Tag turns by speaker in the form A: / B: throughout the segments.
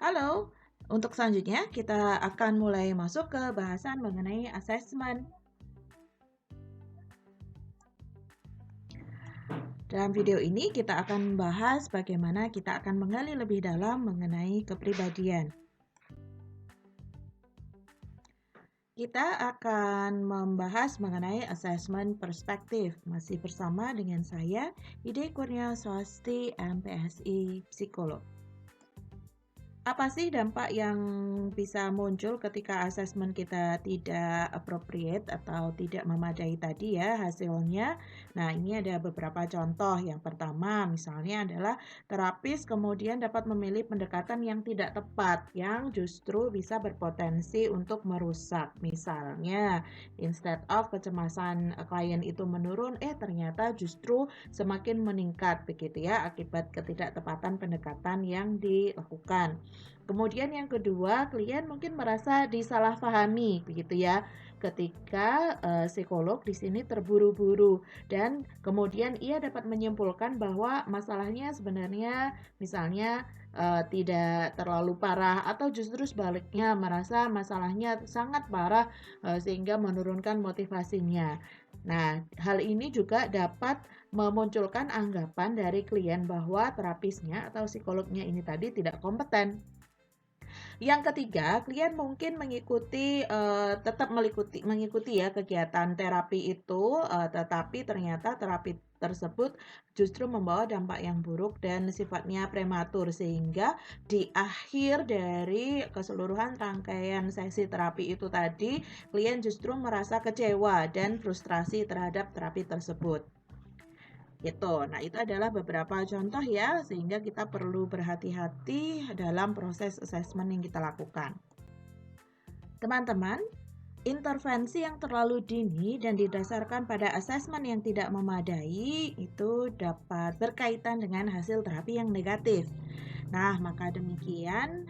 A: Halo, untuk selanjutnya kita akan mulai masuk ke bahasan mengenai asesmen. Dalam video ini kita akan membahas bagaimana kita akan menggali lebih dalam mengenai kepribadian. Kita akan membahas mengenai asesmen perspektif. Masih bersama dengan saya, Ide Kurnia Swasti, MPSI Psikolog. Apa sih dampak yang bisa muncul ketika asesmen kita tidak appropriate atau tidak memadai tadi ya hasilnya? Nah, ini ada beberapa contoh. Yang pertama, misalnya adalah terapis kemudian dapat memilih pendekatan yang tidak tepat, yang justru bisa berpotensi untuk merusak. Misalnya, instead of kecemasan klien itu menurun, ternyata justru semakin meningkat begitu ya akibat ketidaktepatan pendekatan yang dilakukan. Kemudian yang kedua, klien mungkin merasa disalahpahami begitu ya. Ketika psikolog di sini terburu-buru dan kemudian ia dapat menyimpulkan bahwa masalahnya sebenarnya misalnya tidak terlalu parah atau justru sebaliknya merasa masalahnya sangat parah sehingga menurunkan motivasinya. Nah, hal ini juga dapat memunculkan anggapan dari klien bahwa terapisnya atau psikolognya ini tadi tidak kompeten. Yang ketiga, klien mungkin tetap mengikuti ya kegiatan terapi itu, tetapi ternyata terapi tersebut justru membawa dampak yang buruk dan sifatnya prematur sehingga di akhir dari keseluruhan rangkaian sesi terapi itu tadi, klien justru merasa kecewa dan frustrasi terhadap terapi tersebut. Gitu. Nah, itu adalah beberapa contoh ya, sehingga kita perlu berhati-hati dalam proses assessment yang kita lakukan. Teman-teman, intervensi yang terlalu dini dan didasarkan pada asesmen yang tidak memadai itu dapat berkaitan dengan hasil terapi yang negatif. Nah, maka demikian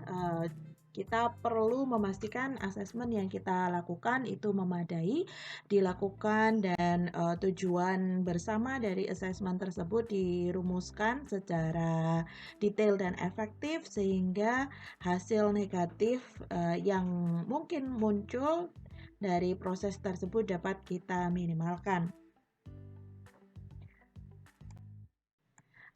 A: kita perlu memastikan asesmen yang kita lakukan itu memadai, dilakukan dan tujuan bersama dari asesmen tersebut dirumuskan secara detail dan efektif sehingga hasil negatif yang mungkin muncul dari proses tersebut dapat kita minimalkan.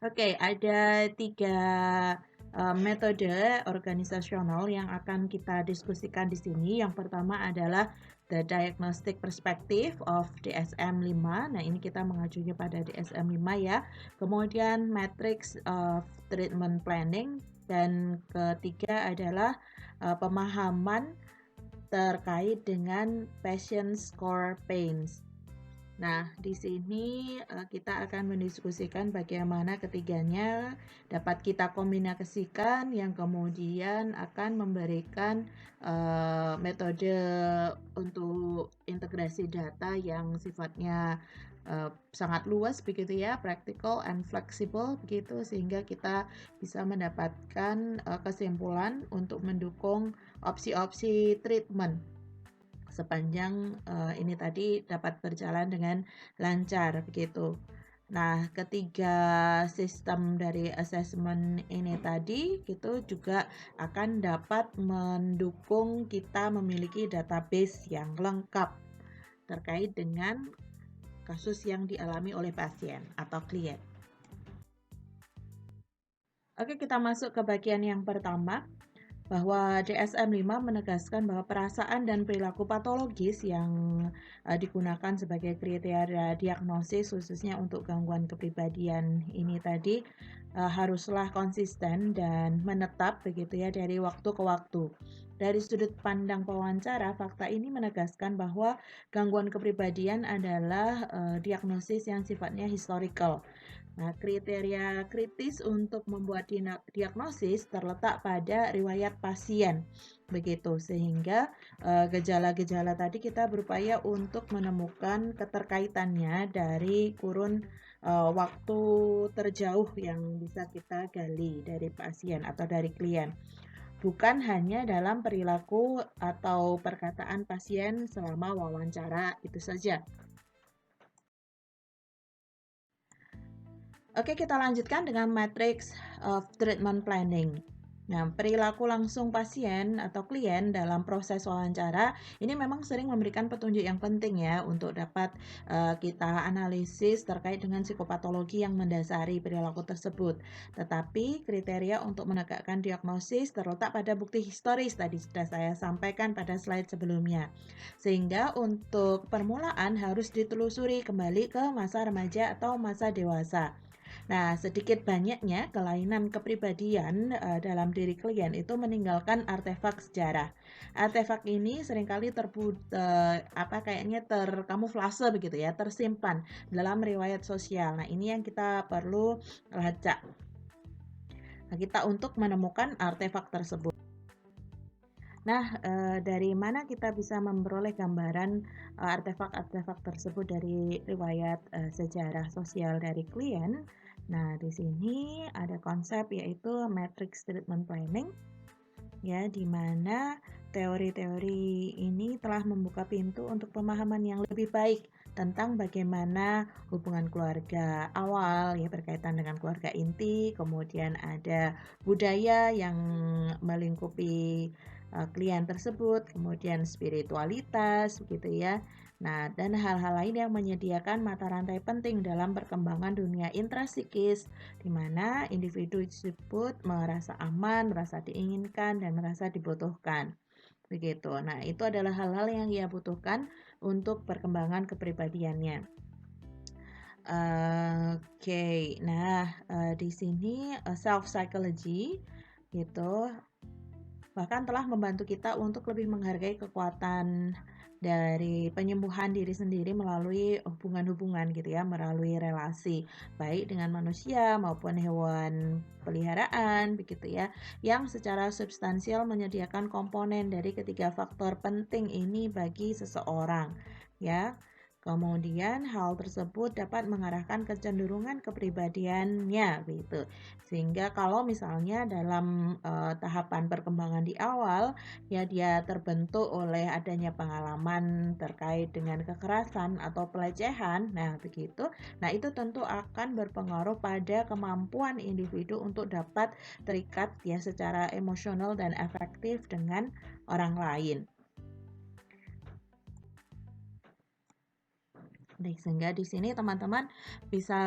A: Oke, ada 3 metode organisasional yang akan kita diskusikan di sini. Yang pertama adalah the diagnostic perspective of DSM-5. Nah, ini kita mengacunya pada DSM-5 ya. Kemudian matrix of treatment planning dan ketiga adalah pemahaman terkait dengan patient score pains. Nah, di sini kita akan mendiskusikan bagaimana ketiganya dapat kita kombinasikan yang kemudian akan memberikan metode untuk integrasi data yang sifatnya sangat luas begitu ya, practical and flexible begitu sehingga kita bisa mendapatkan kesimpulan untuk mendukung opsi-opsi treatment sepanjang ini tadi dapat berjalan dengan lancar begitu. Nah, ketiga sistem dari assessment ini tadi itu juga akan dapat mendukung kita memiliki database yang lengkap terkait dengan kasus yang dialami oleh pasien atau klien. Oke, kita masuk ke bagian yang pertama, bahwa DSM-5 menegaskan bahwa perasaan dan perilaku patologis yang digunakan sebagai kriteria diagnosis khususnya untuk gangguan kepribadian ini tadi haruslah konsisten dan menetap begitu ya dari waktu ke waktu. Dari sudut pandang pewawancara, fakta ini menegaskan bahwa gangguan kepribadian adalah diagnosis yang sifatnya historical. Nah, kriteria kritis untuk membuat diagnosis terletak pada riwayat pasien. Begitu, sehingga gejala-gejala tadi kita berupaya untuk menemukan keterkaitannya dari kurun waktu terjauh yang bisa kita gali dari pasien atau dari klien. Bukan hanya dalam perilaku atau perkataan pasien selama wawancara itu saja. Oke, kita lanjutkan dengan matrix of treatment planning. Nah, perilaku langsung pasien atau klien dalam proses wawancara ini memang sering memberikan petunjuk yang penting ya untuk dapat kita analisis terkait dengan psikopatologi yang mendasari perilaku tersebut. Tetapi kriteria untuk menegakkan diagnosis terletak pada bukti historis tadi sudah saya sampaikan pada slide sebelumnya. Sehingga untuk permulaan harus ditelusuri kembali ke masa remaja atau masa dewasa. Nah, sedikit banyaknya kelainan kepribadian dalam diri klien itu meninggalkan artefak sejarah. Artefak ini seringkali kayaknya terkamuflase begitu ya, tersimpan dalam riwayat sosial. Nah, ini yang kita perlu lacak. Nah, kita untuk menemukan artefak tersebut. Nah, dari mana kita bisa memperoleh gambaran artefak-artefak tersebut dari riwayat sejarah sosial dari klien? Nah, di sini ada konsep yaitu matrix treatment planning, ya, di mana teori-teori ini telah membuka pintu untuk pemahaman yang lebih baik tentang bagaimana hubungan keluarga awal ya berkaitan dengan keluarga inti, kemudian ada budaya yang melingkupi klien tersebut, kemudian spiritualitas begitu ya. Nah, dan hal-hal lain yang menyediakan mata rantai penting dalam perkembangan dunia intrasikis di mana individu tersebut merasa aman, merasa diinginkan dan merasa dibutuhkan. Begitu. Nah, itu adalah hal-hal yang ia butuhkan untuk perkembangan kepribadiannya. Oke. Nah, di sini self psychology gitu bahkan telah membantu kita untuk lebih menghargai kekuatan dari penyembuhan diri sendiri melalui hubungan-hubungan gitu ya, melalui relasi baik dengan manusia maupun hewan peliharaan begitu ya, yang secara substansial menyediakan komponen dari ketiga faktor penting ini bagi seseorang ya. Kemudian hal tersebut dapat mengarahkan kecenderungan kepribadiannya gitu. Sehingga kalau misalnya dalam tahapan perkembangan di awal ya dia terbentuk oleh adanya pengalaman terkait dengan kekerasan atau pelecehan, nah begitu. Nah, itu tentu akan berpengaruh pada kemampuan individu untuk dapat terikat ya secara emosional dan efektif dengan orang lain. Sehingga di sini teman-teman bisa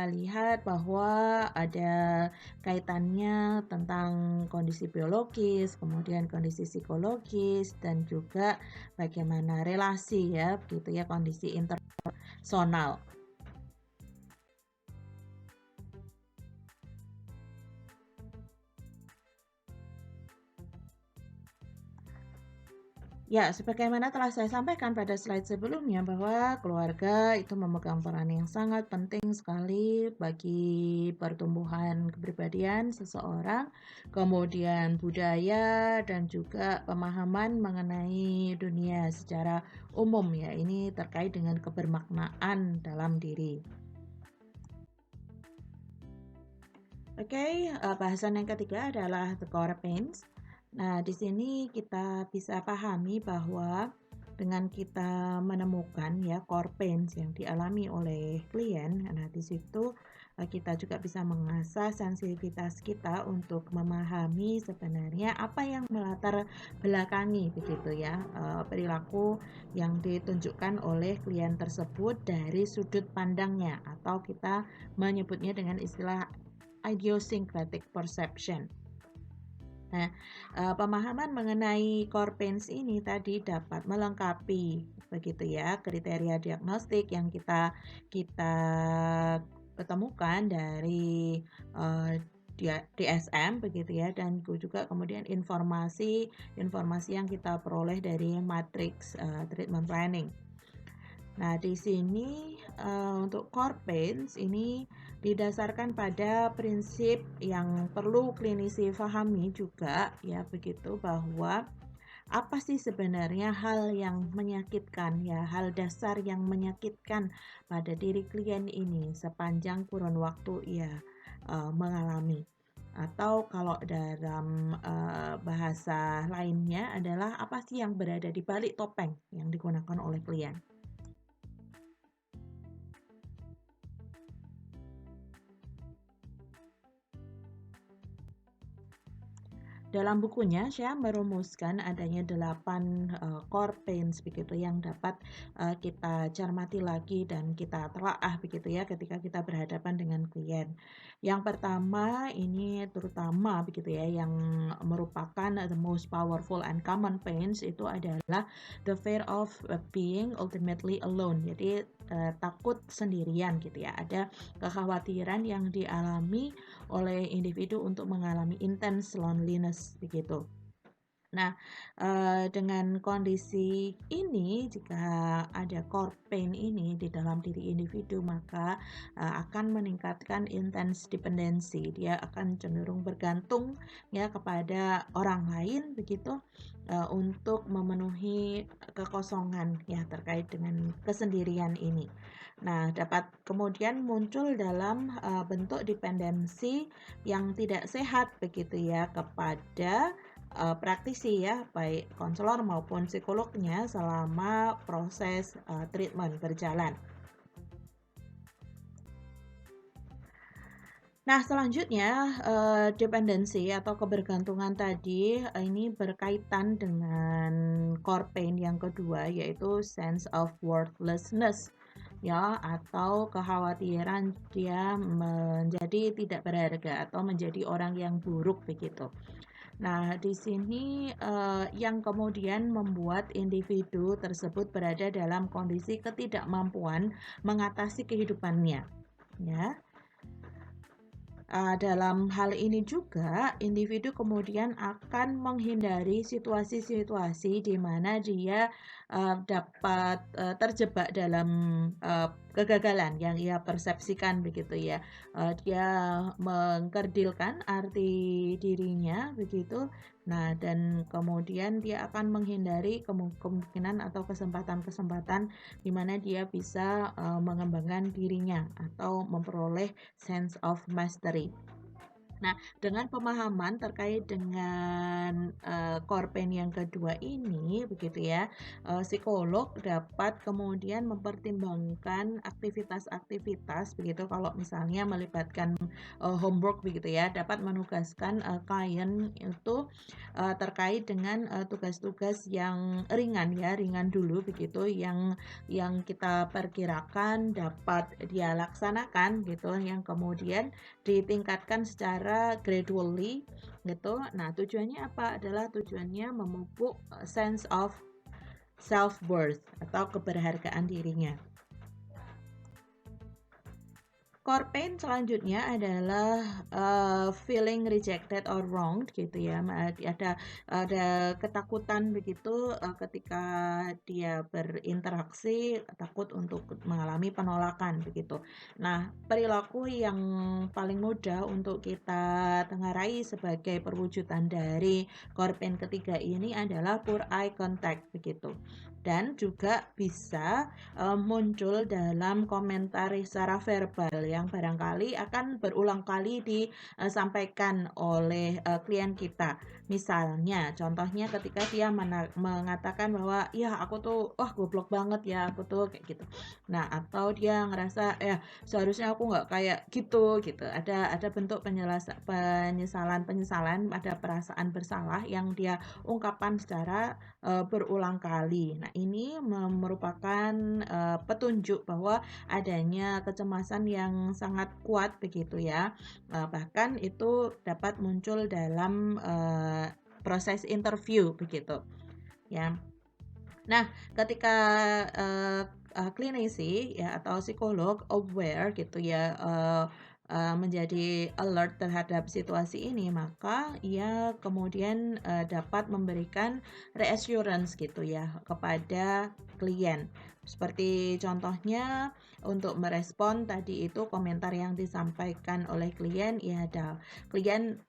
A: lihat bahwa ada kaitannya tentang kondisi biologis, kemudian kondisi psikologis, dan juga bagaimana relasi ya, begitu ya, kondisi interpersonal. Ya, sebagaimana telah saya sampaikan pada slide sebelumnya bahwa keluarga itu memegang peran yang sangat penting sekali bagi pertumbuhan kepribadian seseorang, kemudian budaya dan juga pemahaman mengenai dunia secara umum ya. Ini terkait dengan kebermaknaan dalam diri. Oke, bahasan yang ketiga adalah the core pains. Nah, di sini kita bisa pahami bahwa dengan kita menemukan ya core pains yang dialami oleh klien, nah di situ kita juga bisa mengasah sensitivitas kita untuk memahami sebenarnya apa yang melatar belakangi begitu ya perilaku yang ditunjukkan oleh klien tersebut dari sudut pandangnya atau kita menyebutnya dengan istilah idiosyncratic perception. Nah, pemahaman mengenai core pains ini tadi dapat melengkapi begitu ya kriteria diagnostik yang kita ketemukan dari DSM begitu ya dan juga kemudian informasi yang kita peroleh dari matrix treatment planning. Nah, di sini untuk core pains ini didasarkan pada prinsip yang perlu klinisi pahami juga ya begitu bahwa apa sih sebenarnya hal yang menyakitkan ya, hal dasar yang menyakitkan pada diri klien ini sepanjang kurun waktu ia mengalami. Atau kalau dalam bahasa lainnya adalah apa sih yang berada di balik topeng yang digunakan oleh klien. Dalam bukunya, Shea merumuskan adanya 8 core pains begitu yang dapat kita cermati lagi dan kita telaah begitu ya ketika kita berhadapan dengan klien. Yang pertama ini terutama begitu ya yang merupakan the most powerful and common pains itu adalah the fear of being ultimately alone. Jadi takut sendirian gitu ya. Ada kekhawatiran yang dialami oleh individu untuk mengalami intense loneliness begitu. Nah, dengan kondisi ini jika ada core pain ini di dalam diri individu maka akan meningkatkan intense dependency. Dia akan cenderung bergantung ya kepada orang lain begitu untuk memenuhi kekosongan ya terkait dengan kesendirian ini. Nah, dapat kemudian muncul dalam bentuk dependensi yang tidak sehat begitu ya kepada praktisi ya, baik konselor maupun psikolognya selama proses treatment berjalan. Nah, selanjutnya dependensi atau kebergantungan tadi ini berkaitan dengan core pain yang kedua yaitu sense of worthlessness ya atau kekhawatiran dia menjadi tidak berharga atau menjadi orang yang buruk begitu. Nah, di sini yang kemudian membuat individu tersebut berada dalam kondisi ketidakmampuan mengatasi kehidupannya, ya. Dalam hal ini juga, individu kemudian akan menghindari situasi-situasi di mana dia dapat terjebak dalam kegagalan yang ia persepsikan begitu ya. Dia mengkerdilkan arti dirinya begitu. Nah, dan kemudian dia akan menghindari kemungkinan atau kesempatan-kesempatan di mana dia bisa mengembangkan dirinya atau memperoleh sense of mastery. Nah, dengan pemahaman terkait dengan core pain yang kedua ini, begitu ya, psikolog dapat kemudian mempertimbangkan aktivitas-aktivitas, begitu kalau misalnya melibatkan homework, begitu ya, dapat menugaskan klien itu terkait dengan tugas-tugas yang ringan ya, ringan dulu, begitu, yang kita perkirakan dapat dia laksanakan, gitu, yang kemudian ditingkatkan secara gradually gitu. Nah, tujuannya apa? Adalah tujuannya memupuk sense of self-worth atau keberhargaan dirinya. Core pain selanjutnya adalah feeling rejected or wronged gitu ya. Ada ketakutan begitu ketika dia berinteraksi, takut untuk mengalami penolakan begitu. Nah, perilaku yang paling mudah untuk kita tengarai sebagai perwujudan dari core pain ketiga ini adalah poor eye contact begitu. Dan juga bisa muncul dalam komentar secara verbal yang barangkali akan berulang kali disampaikan oleh klien kita. Misalnya, contohnya ketika dia mengatakan bahwa ya aku tuh wah goblok banget ya aku tuh kayak gitu. Nah, atau dia ngerasa ya seharusnya aku nggak kayak gitu gitu. Ada bentuk penyesalan, ada perasaan bersalah yang dia ungkapkan secara berulang kali. Nah, ini merupakan petunjuk bahwa adanya kecemasan yang sangat kuat begitu ya. Bahkan itu dapat muncul dalam proses interview begitu. Ya. Nah, ketika klinisi ya atau psikolog aware gitu ya menjadi alert terhadap situasi ini, maka ia kemudian dapat memberikan reassurance gitu ya kepada klien. Seperti contohnya untuk merespon tadi itu komentar yang disampaikan oleh klien, ya ada klien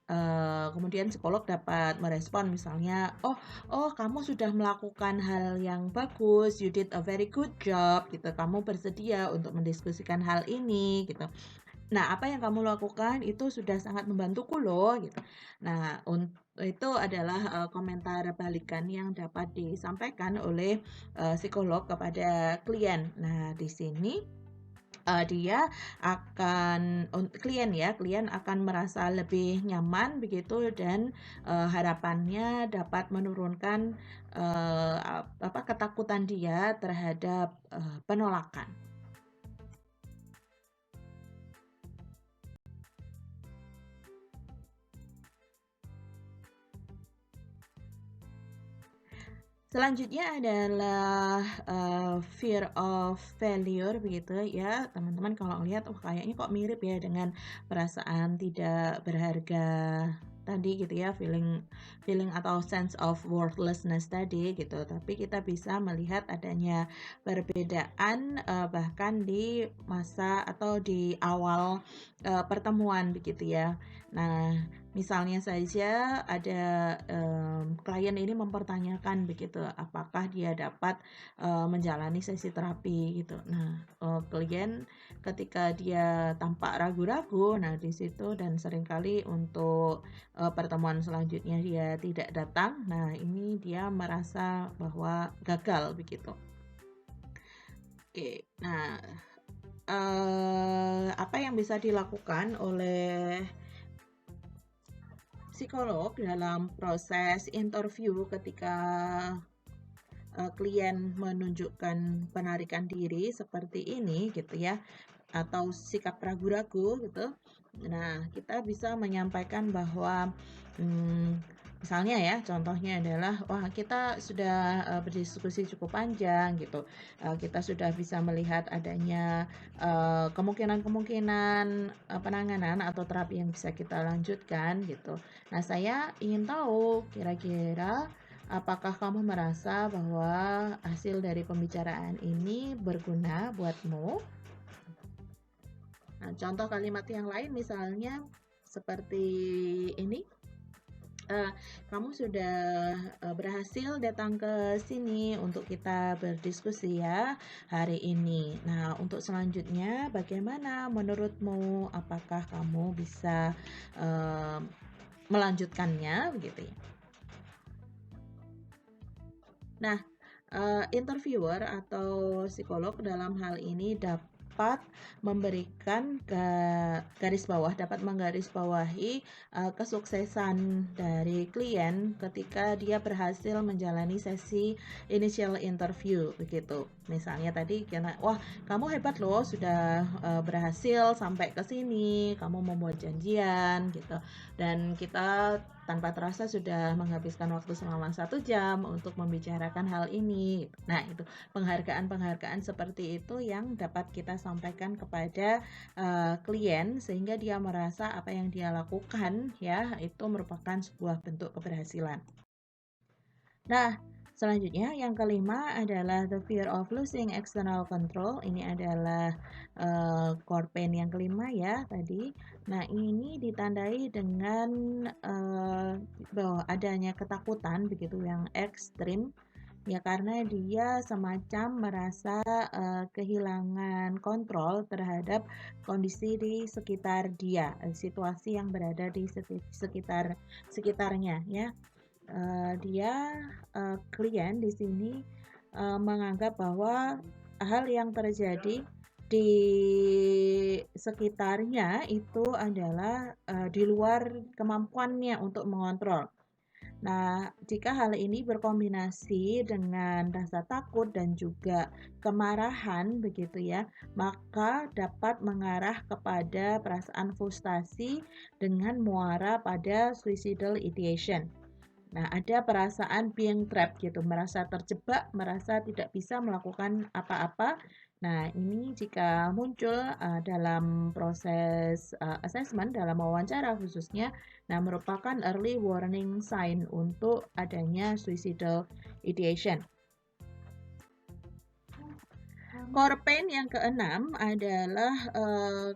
A: kemudian psikolog dapat merespon misalnya, oh kamu sudah melakukan hal yang bagus, you did a very good job gitu, kamu bersedia untuk mendiskusikan hal ini gitu. Nah, apa yang kamu lakukan itu sudah sangat membantuku loh gitu. Nah, itu adalah komentar balikan yang dapat disampaikan oleh psikolog kepada klien. Nah, di sini dia akan klien akan merasa lebih nyaman begitu dan harapannya dapat menurunkan ketakutan dia terhadap penolakan. Selanjutnya adalah fear of failure begitu ya, teman-teman. Kalau lihat kayaknya kok mirip ya dengan perasaan tidak berharga tadi gitu ya, feeling feeling atau sense of worthlessness tadi gitu. Tapi kita bisa melihat adanya perbedaan bahkan di masa atau di awal pertemuan begitu ya. Nah, misalnya saja ada klien ini mempertanyakan begitu, apakah dia dapat menjalani sesi terapi gitu. Nah, klien ketika dia tampak ragu-ragu, nah di situ dan seringkali untuk pertemuan selanjutnya dia tidak datang. Nah, ini dia merasa bahwa gagal begitu. Oke, nah apa yang bisa dilakukan oleh psikolog dalam proses interview ketika klien menunjukkan penarikan diri seperti ini gitu ya, atau sikap ragu-ragu gitu. Nah, kita bisa menyampaikan bahwa misalnya ya, contohnya adalah wah kita sudah berdiskusi cukup panjang gitu. Kita sudah bisa melihat adanya kemungkinan-kemungkinan penanganan atau terapi yang bisa kita lanjutkan gitu. Nah, saya ingin tahu kira-kira apakah kamu merasa bahwa hasil dari pembicaraan ini berguna buatmu? Nah, contoh kalimat yang lain misalnya seperti ini. Kamu sudah berhasil datang ke sini untuk kita berdiskusi ya hari ini. Nah, untuk selanjutnya bagaimana menurutmu? Apakah kamu bisa melanjutkannya begitu ya? Nah, interviewer atau psikolog dalam hal ini dapat memberikan dapat menggarisbawahi kesuksesan dari klien ketika dia berhasil menjalani sesi initial interview begitu. Misalnya tadi wah kamu hebat loh sudah berhasil sampai ke sini, kamu membuat janjian gitu. Dan kita tanpa terasa sudah menghabiskan waktu selama 1 jam untuk membicarakan hal ini. Nah, itu penghargaan-penghargaan seperti itu yang dapat kita sampaikan kepada klien sehingga dia merasa apa yang dia lakukan ya itu merupakan sebuah bentuk keberhasilan. Nah, selanjutnya yang kelima adalah the fear of losing external control. Ini adalah core pain yang kelima ya tadi. Nah, ini ditandai dengan bahwa adanya ketakutan begitu yang ekstrim ya karena dia semacam merasa kehilangan kontrol terhadap kondisi di sekitar dia, situasi yang berada di sekitarnya ya. Dia klien di sini menganggap bahwa hal yang terjadi di sekitarnya itu adalah di luar kemampuannya untuk mengontrol. Nah, jika hal ini berkombinasi dengan rasa takut dan juga kemarahan begitu ya, maka dapat mengarah kepada perasaan frustasi dengan muara pada suicidal ideation. Nah, ada perasaan being trapped gitu, merasa terjebak, merasa tidak bisa melakukan apa-apa. Nah, ini jika muncul dalam proses assessment, dalam wawancara khususnya, nah merupakan early warning sign untuk adanya suicidal ideation. Core pain yang keenam adalah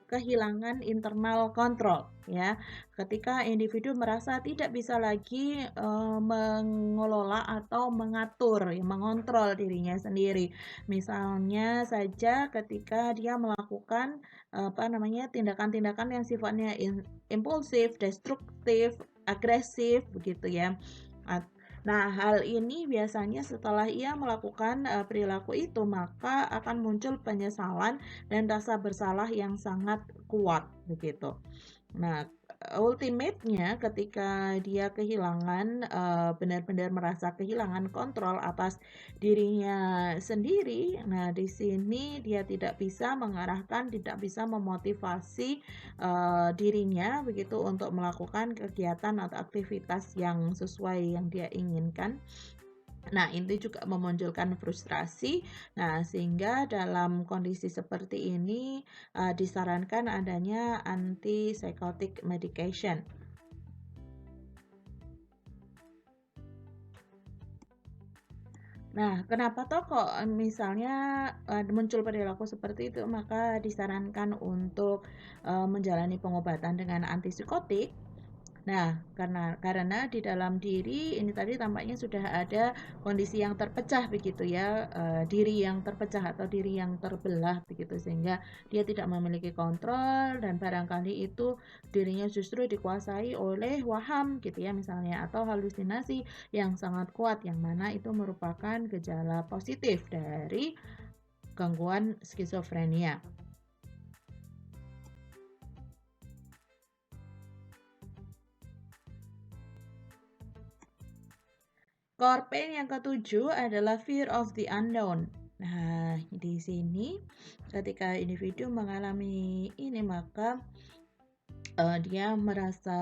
A: kehilangan internal control ya. Ketika individu merasa tidak bisa lagi mengelola atau mengatur, ya, mengontrol dirinya sendiri. Misalnya saja ketika dia melakukan tindakan-tindakan yang sifatnya impulsif, destruktif, agresif begitu ya. Nah, hal ini biasanya setelah ia melakukan perilaku itu, maka akan muncul penyesalan dan rasa bersalah yang sangat kuat begitu. Nah, ultimate-nya ketika dia kehilangan benar-benar merasa kehilangan kontrol atas dirinya sendiri. Nah, di sini dia tidak bisa mengarahkan, tidak bisa memotivasi dirinya begitu untuk melakukan kegiatan atau aktivitas yang sesuai yang dia inginkan. Nah, ini juga memunculkan frustrasi. Nah, sehingga dalam kondisi seperti ini disarankan adanya antipsychotic medication. Nah, kenapa toh kok misalnya muncul perilaku seperti itu, maka disarankan untuk menjalani pengobatan dengan antipsikotik. Nah, karena di dalam diri ini tadi tampaknya sudah ada kondisi yang terpecah begitu ya, diri yang terpecah atau diri yang terbelah begitu, sehingga dia tidak memiliki kontrol dan barangkali itu dirinya justru dikuasai oleh waham gitu ya misalnya, atau halusinasi yang sangat kuat, yang mana itu merupakan gejala positif dari gangguan skizofrenia. Core pain yang ketujuh adalah fear of the unknown. Nah, di sini ketika individu mengalami ini, maka dia merasa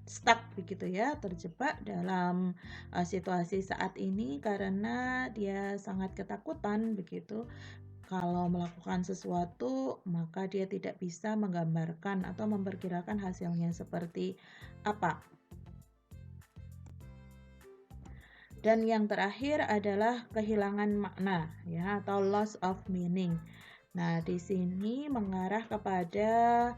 A: stuck begitu ya, terjebak dalam situasi saat ini karena dia sangat ketakutan begitu. Kalau melakukan sesuatu, maka dia tidak bisa menggambarkan atau memperkirakan hasilnya seperti apa. Dan yang terakhir adalah kehilangan makna ya, atau loss of meaning. Nah, di sini mengarah kepada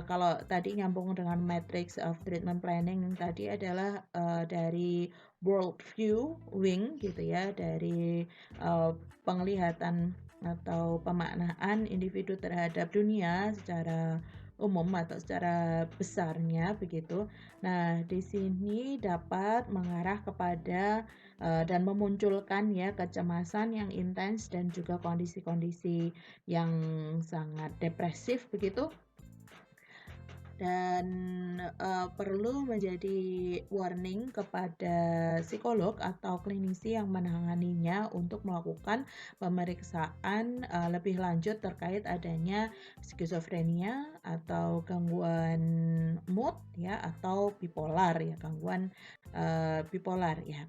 A: kalau tadi nyambung dengan matrix of treatment planning tadi adalah dari world view wing gitu ya, dari penglihatan atau pemaknaan individu terhadap dunia secara umum atau secara besarnya begitu. Nah, di sini dapat mengarah kepada dan memunculkan ya kecemasan yang intens dan juga kondisi-kondisi yang sangat depresif begitu. Dan perlu menjadi warning kepada psikolog atau klinisi yang menanganinya untuk melakukan pemeriksaan lebih lanjut terkait adanya skizofrenia atau gangguan mood ya, atau bipolar ya, gangguan bipolar ya.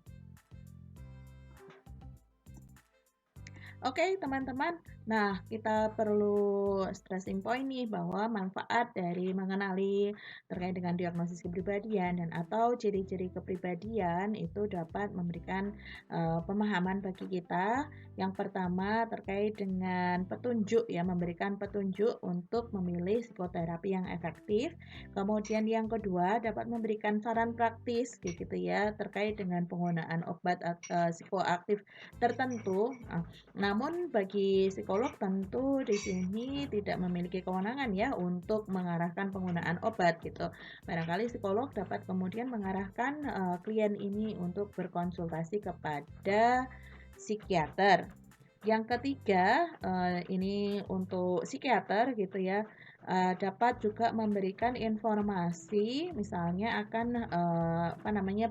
A: Oke, teman-teman. Nah, kita perlu stressing point nih bahwa manfaat dari mengenali terkait dengan diagnosis kepribadian dan atau ciri-ciri kepribadian itu dapat memberikan pemahaman bagi kita. Yang pertama terkait dengan petunjuk ya, memberikan petunjuk untuk memilih psikoterapi yang efektif. Kemudian yang kedua dapat memberikan saran praktis gitu ya terkait dengan penggunaan obat atau psikoaktif tertentu. Namun bagi psikolog tentu di sini tidak memiliki kewenangan ya untuk mengarahkan penggunaan obat gitu. Barangkali psikolog dapat kemudian mengarahkan klien ini untuk berkonsultasi kepada psikiater. Yang ketiga, ini untuk psikiater gitu ya, dapat juga memberikan informasi misalnya akan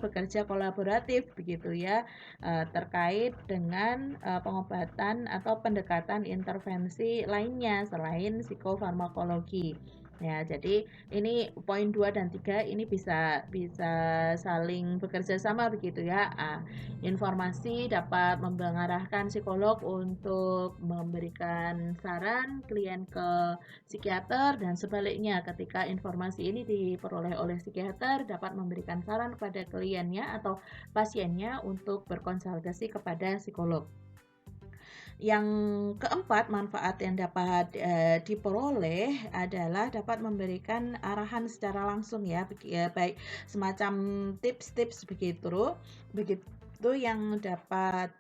A: bekerja kolaboratif begitu ya, terkait dengan pengobatan atau pendekatan intervensi lainnya selain psikofarmakologi. Ya, jadi ini poin 2 dan 3 ini bisa bisa saling bekerja sama begitu ya. Informasi dapat mengarahkan psikolog untuk memberikan saran klien ke psikiater dan sebaliknya ketika informasi ini diperoleh oleh psikiater dapat memberikan saran kepada kliennya atau pasiennya untuk berkonsultasi kepada psikolog. Yang keempat, manfaat yang dapat diperoleh adalah dapat memberikan arahan secara langsung ya, baik semacam tips-tips begitu, begitu yang dapat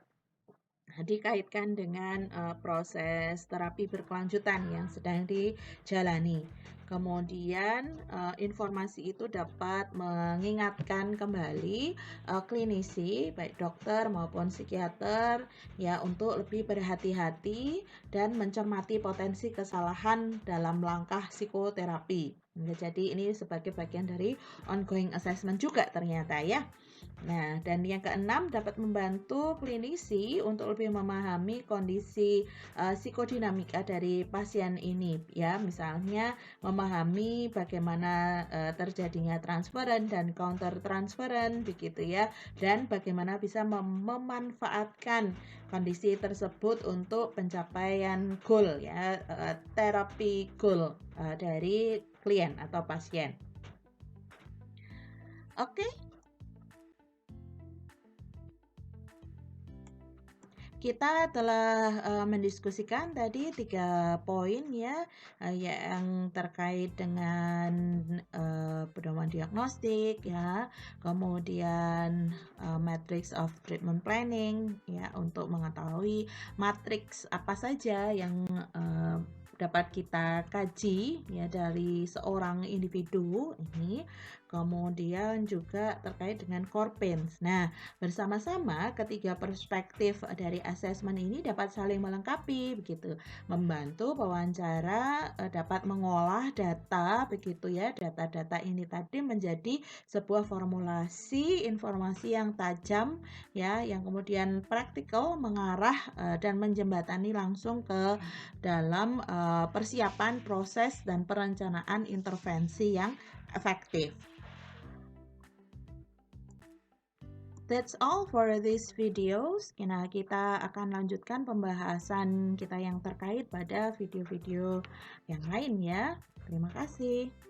A: dikaitkan dengan proses terapi berkelanjutan yang sedang dijalani. Kemudian informasi itu dapat mengingatkan kembali klinisi, baik dokter maupun psikiater, ya untuk lebih berhati-hati dan mencermati potensi kesalahan dalam langkah psikoterapi. Ya, jadi ini sebagai bagian dari ongoing assessment juga ternyata ya. Nah, dan yang keenam dapat membantu klinisi untuk lebih memahami kondisi psikodinamika dari pasien ini ya, misalnya memahami bagaimana terjadinya transferan dan counter transferan begitu ya, dan bagaimana bisa memanfaatkan kondisi tersebut untuk pencapaian goal ya, terapi goal dari klien atau pasien. Oke. Kita telah mendiskusikan tadi 3 poin ya, yang terkait dengan pedoman diagnostik ya, kemudian matrix of treatment planning ya, untuk mengetahui matriks apa saja yang dapat kita kaji ya dari seorang individu ini, kemudian juga terkait dengan core pains. Nah, bersama-sama ketiga perspektif dari asesmen ini dapat saling melengkapi begitu, membantu pewawancara dapat mengolah data begitu ya, data-data ini tadi menjadi sebuah formulasi informasi yang tajam ya, yang kemudian praktikal mengarah dan menjembatani langsung ke dalam persiapan proses dan perencanaan intervensi yang efektif. That's all for these videos. Nah, kita akan lanjutkan pembahasan kita yang terkait pada video-video yang lain ya. Terima kasih.